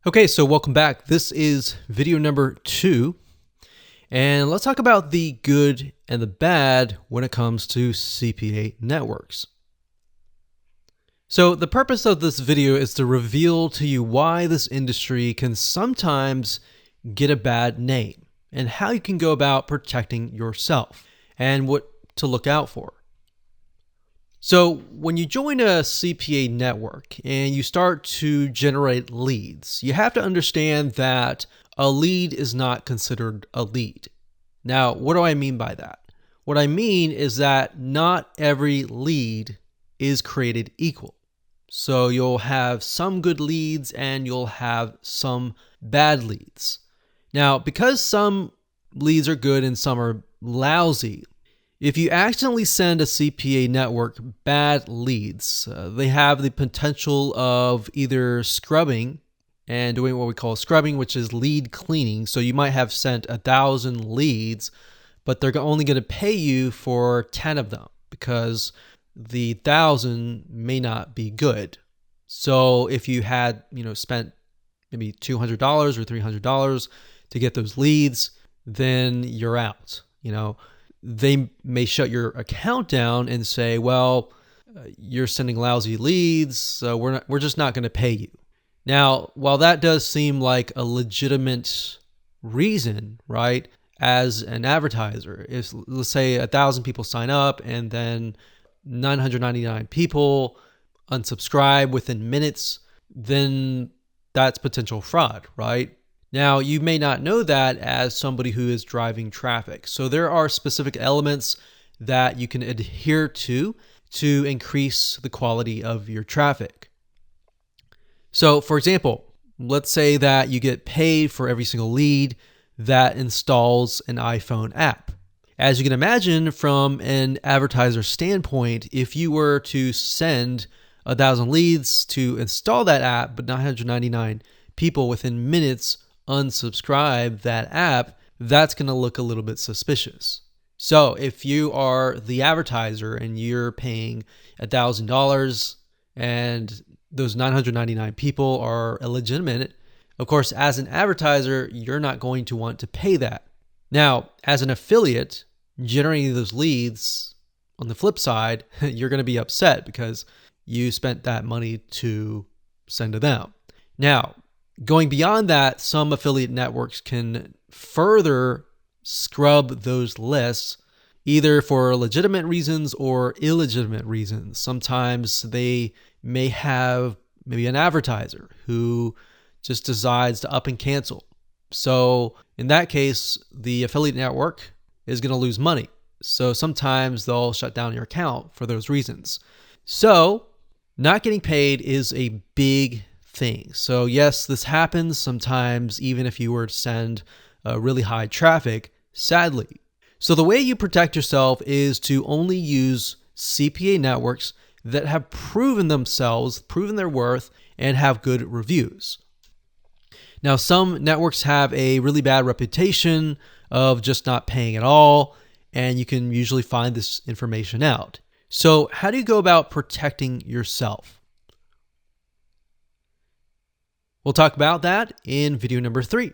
Okay, so welcome back. This is video number 2, and let's talk about the good and the bad when it comes to CPA networks. So the purpose of this video is to reveal to you why this industry can sometimes get a bad name and how you can go about protecting yourself and what to look out for. So when you join a CPA network and you start to generate leads, you have to understand that a lead is not considered a lead. Now, what do I mean by that? What I mean is that not every lead is created equal. So you'll have some good leads and you'll have some bad leads. Now, because some leads are good and some are lousy, if you accidentally send a CPA network bad leads, they have the potential of either scrubbing and doing what we call scrubbing, which is lead cleaning. So you might have sent 1,000 leads, but they're only going to pay you for 10 of them because the 1,000 may not be good. So if you had, spent maybe $200 or $300 to get those leads, then you're out. They may shut your account down and say, well, you're sending lousy leads, so we're just not going to pay you. Now, while that does seem like a legitimate reason, right, as an advertiser, if let's say 1,000 people sign up and then 999 people unsubscribe within minutes, then that's potential fraud, right? Now, you may not know that as somebody who is driving traffic. So there are specific elements that you can adhere to increase the quality of your traffic. So for example, let's say that you get paid for every single lead that installs an iPhone app. As you can imagine, from an advertiser standpoint, if you were to send 1,000 leads to install that app, but 999 people within minutes unsubscribe that app, that's going to look a little bit suspicious. So if you are the advertiser and you're paying $1,000 and those 999 people are illegitimate, of course, as an advertiser, you're not going to want to pay that. Now, as an affiliate, generating those leads, on the flip side, you're going to be upset because you spent that money to send to them. Now, going beyond that, some affiliate networks can further scrub those lists either for legitimate reasons or illegitimate reasons. Sometimes they may have maybe an advertiser who just decides to up and cancel. So in that case, the affiliate network is going to lose money. So sometimes they'll shut down your account for those reasons. So not getting paid is a big thing. So yes, this happens sometimes, even if you were to send really high traffic, sadly. So the way you protect yourself is to only use CPA networks that have proven themselves, proven their worth, and have good reviews. Now, some networks have a really bad reputation of just not paying at all, and you can usually find this information out. So how do you go about protecting yourself? We'll talk about that in video number 3.